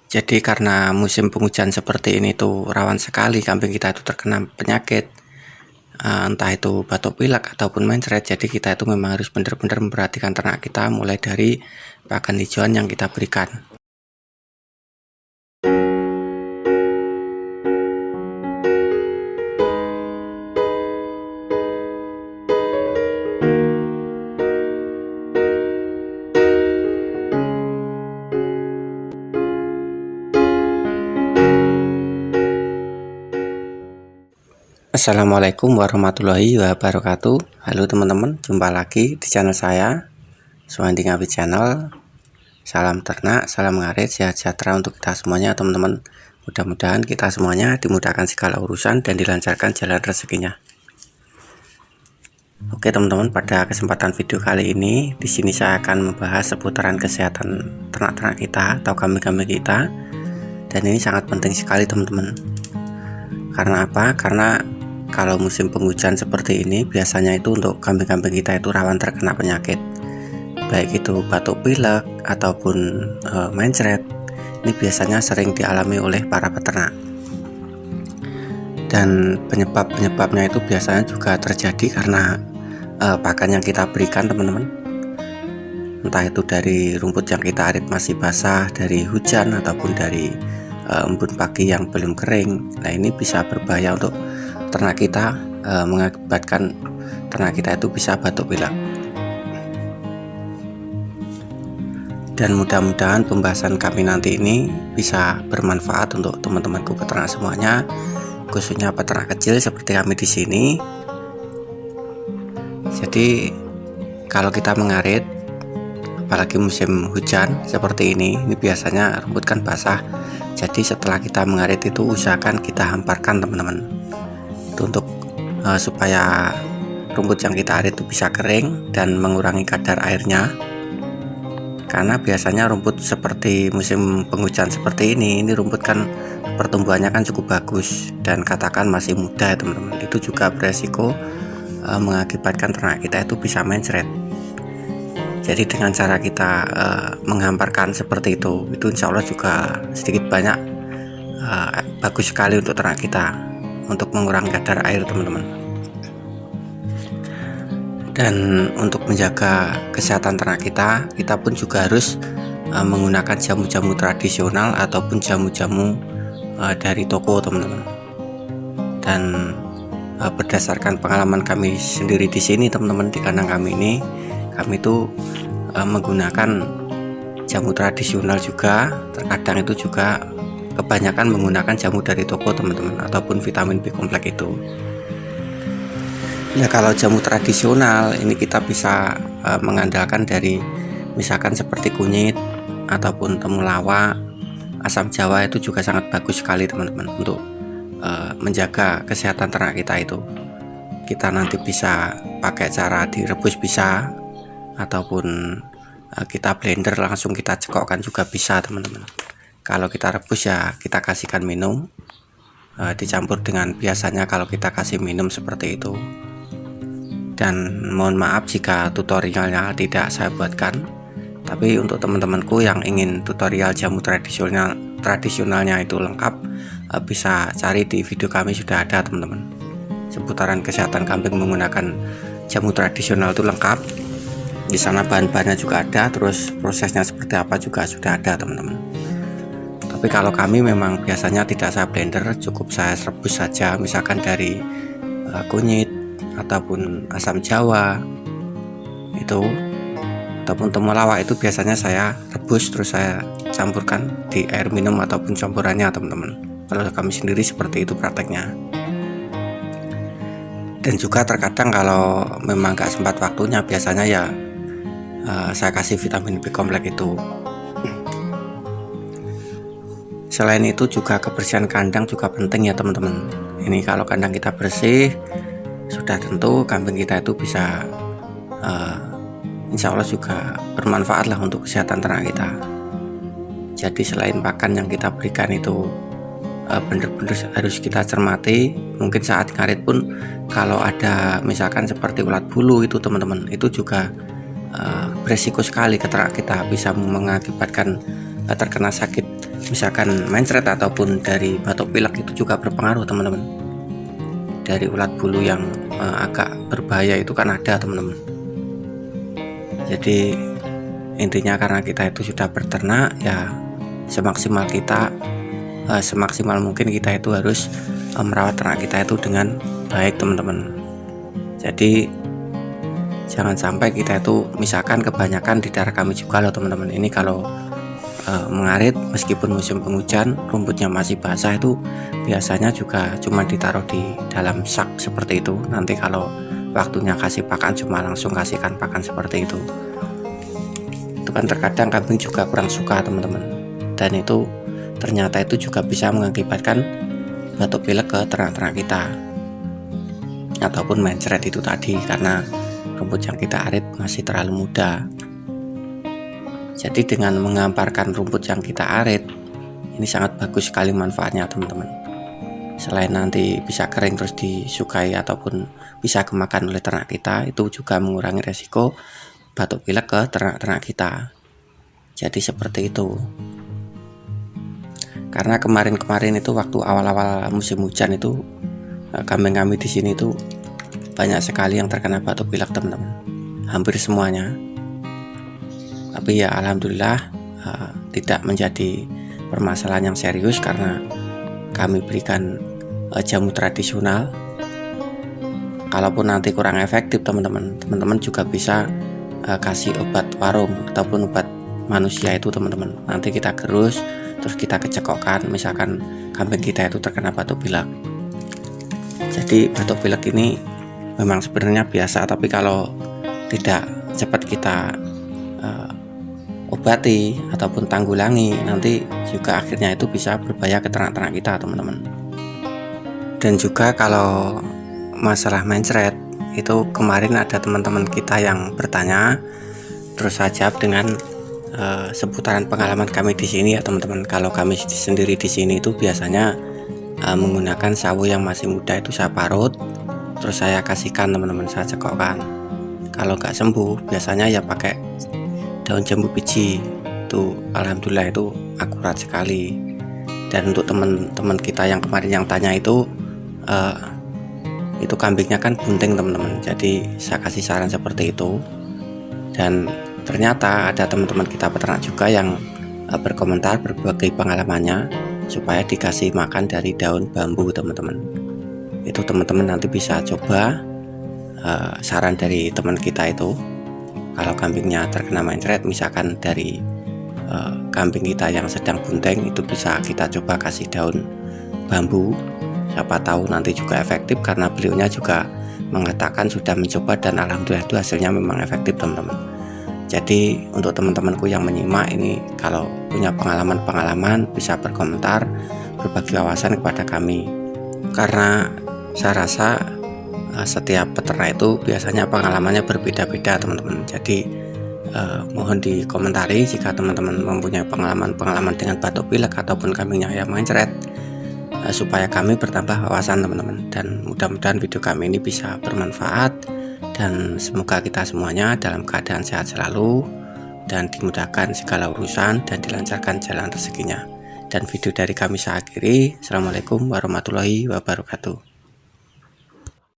Jadi karena musim penghujan seperti ini tuh rawan sekali kambing kita itu terkena penyakit, entah itu batuk pilek ataupun mencret. Jadi kita itu memang harus benar-benar memperhatikan ternak kita, mulai dari pakan hijauan yang kita berikan. Assalamualaikum warahmatullahi wabarakatuh. Halo teman-teman, jumpa lagi di channel saya, Suwandi Ngawi Channel. Salam ternak, salam ngarit, sehat sejahtera untuk kita semuanya teman-teman. Mudah-mudahan kita semuanya dimudahkan segala urusan dan dilancarkan jalan rezekinya. Oke teman-teman, pada kesempatan video kali ini di sini saya akan membahas seputaran kesehatan ternak-ternak kita atau kambing-kambing kita. Dan ini sangat penting sekali teman-teman. Karena apa? Karena kalau musim penghujan seperti ini, biasanya itu untuk kambing-kambing kita itu rawan terkena penyakit, baik itu batuk pilek ataupun mencret. Ini biasanya sering dialami oleh para peternak, dan penyebabnya itu biasanya juga terjadi karena pakan yang kita berikan teman-teman, entah itu dari rumput yang kita arit masih basah dari hujan ataupun dari embun pagi yang belum kering. Nah, ini bisa berbahaya untuk ternak kita, mengakibatkan ternak kita itu bisa batuk pilek. Dan mudah-mudahan pembahasan kami nanti ini bisa bermanfaat untuk teman-temanku peternak semuanya, khususnya peternak kecil seperti kami di sini. Jadi kalau kita mengarit, apalagi musim hujan seperti ini biasanya rumput kan basah. Jadi setelah kita mengarit itu usahakan kita hamparkan teman-teman, untuk supaya rumput yang kita arit itu bisa kering dan mengurangi kadar airnya. Karena biasanya rumput seperti musim penghujan seperti ini rumput kan pertumbuhannya kan cukup bagus dan katakan masih muda ya teman-teman. Itu juga beresiko mengakibatkan ternak kita itu bisa mencret. Jadi dengan cara kita menghamparkan seperti itu insya Allah juga sedikit banyak bagus sekali untuk ternak kita, untuk mengurangi kadar air teman-teman. Dan untuk menjaga kesehatan ternak kita pun juga harus menggunakan jamu-jamu tradisional ataupun jamu-jamu dari toko teman-teman. Dan berdasarkan pengalaman kami sendiri di sini teman-teman, di kandang kami itu menggunakan jamu tradisional juga, terkadang itu juga kebanyakan menggunakan jamu dari toko teman-teman, ataupun vitamin B kompleks itu. Ya, kalau jamu tradisional ini kita bisa mengandalkan dari misalkan seperti kunyit ataupun temulawak, asam jawa, itu juga sangat bagus sekali teman-teman untuk menjaga kesehatan ternak kita itu. Kita nanti bisa pakai cara direbus bisa, ataupun kita blender langsung kita cekokkan juga bisa teman-teman. Kalau kita rebus ya kita kasihkan minum, dicampur dengan biasanya kalau kita kasih minum seperti itu. Dan mohon maaf jika tutorialnya tidak saya buatkan, tapi untuk teman-temanku yang ingin tutorial jamu tradisionalnya itu lengkap, bisa cari di video kami, sudah ada teman-teman. Seputaran kesehatan kambing menggunakan jamu tradisional itu lengkap. Di sana bahan-bahannya juga ada, terus prosesnya seperti apa juga sudah ada teman-teman. Tapi kalau kami memang biasanya tidak saya blender, cukup saya rebus saja, misalkan dari kunyit ataupun asam jawa itu, ataupun temulawak itu biasanya saya rebus terus saya campurkan di air minum ataupun campurannya teman-teman. Kalau kami sendiri seperti itu prakteknya. Dan juga terkadang kalau memang gak sempat waktunya, biasanya ya saya kasih vitamin B kompleks itu. Selain itu juga kebersihan kandang juga penting ya teman-teman. Ini kalau kandang kita bersih, sudah tentu kambing kita itu bisa insya Allah juga bermanfaat lah untuk kesehatan ternak kita. Jadi selain pakan yang kita berikan itu benar-benar harus kita cermati. Mungkin saat ngarit pun kalau ada misalkan seperti ulat bulu itu teman-teman, itu juga beresiko sekali ke ternak kita, bisa mengakibatkan terkena sakit misalkan mencret ataupun dari batuk pilek itu juga berpengaruh teman-teman. Dari ulat bulu yang agak berbahaya itu kan ada teman-teman. Jadi intinya karena kita itu sudah berternak ya, semaksimal mungkin kita itu harus merawat ternak kita itu dengan baik teman-teman. Jadi jangan sampai kita itu misalkan kebanyakan di daerah kami juga loh teman-teman, ini kalau mengarit meskipun musim penghujan rumputnya masih basah itu biasanya juga cuma ditaruh di dalam sak seperti itu. Nanti kalau waktunya kasih pakan cuma langsung kasihkan pakan seperti itu kan terkadang kambing juga kurang suka teman-teman, dan itu ternyata itu juga bisa mengakibatkan batuk pilek ke ternak-ternak kita ataupun mencret itu tadi, karena rumput yang kita arit masih terlalu muda. Jadi dengan mengamparkan rumput yang kita arit ini sangat bagus sekali manfaatnya teman-teman. Selain nanti bisa kering terus disukai ataupun bisa kemakan oleh ternak kita, itu juga mengurangi resiko batuk pilek ke ternak-ternak kita. Jadi seperti itu. Karena kemarin-kemarin itu waktu awal-awal musim hujan itu kambing kami di sini itu banyak sekali yang terkena batuk pilek teman-teman. Hampir semuanya. Tapi ya alhamdulillah tidak menjadi permasalahan yang serius karena kami berikan jamu tradisional. Kalaupun nanti kurang efektif teman-teman juga bisa kasih obat warung ataupun obat manusia itu teman-teman. Nanti kita gerus terus kita kecekokkan misalkan kambing kita itu terkena batuk pilek. Jadi batuk pilek ini memang sebenarnya biasa, tapi kalau tidak cepat kita obati ataupun tanggulangi nanti juga akhirnya itu bisa berbahaya ke ternak-ternak kita teman-teman. Dan juga kalau masalah mencret itu kemarin ada teman-teman kita yang bertanya, terus saya jawab dengan seputaran pengalaman kami di sini ya teman-teman. Kalau kami sendiri di sini itu biasanya menggunakan sawo yang masih muda itu saya parut, terus saya kasihkan teman-teman, saya cekokkan. Kalau nggak sembuh biasanya ya pakai daun jambu biji, itu alhamdulillah itu akurat sekali. Dan untuk teman-teman kita yang kemarin yang tanya itu kambingnya kan bunting teman-teman, jadi saya kasih saran seperti itu. Dan ternyata ada teman-teman kita peternak juga yang berkomentar berbagai pengalamannya supaya dikasih makan dari daun bambu teman-teman. Itu teman-teman nanti bisa coba saran dari teman kita itu. Kalau kambingnya terkena mencret misalkan dari kambing kita yang sedang bunting, itu bisa kita coba kasih daun bambu. Siapa tahu nanti juga efektif, karena beliaunya juga mengatakan sudah mencoba dan alhamdulillah itu hasilnya memang efektif teman-teman. Jadi untuk teman-temanku yang menyimak ini, kalau punya pengalaman-pengalaman bisa berkomentar, berbagi wawasan kepada kami. Karena saya rasa setiap peternak itu biasanya pengalamannya berbeda-beda teman-teman. Jadi mohon dikomentari jika teman-teman mempunyai pengalaman-pengalaman dengan batuk pilek ataupun kambingnya yang mencret, supaya kami bertambah wawasan teman-teman. Dan mudah-mudahan video kami ini bisa bermanfaat, dan semoga kita semuanya dalam keadaan sehat selalu dan dimudahkan segala urusan dan dilancarkan jalan rezekinya. Dan video dari kami saya akhiri. Assalamualaikum warahmatullahi wabarakatuh.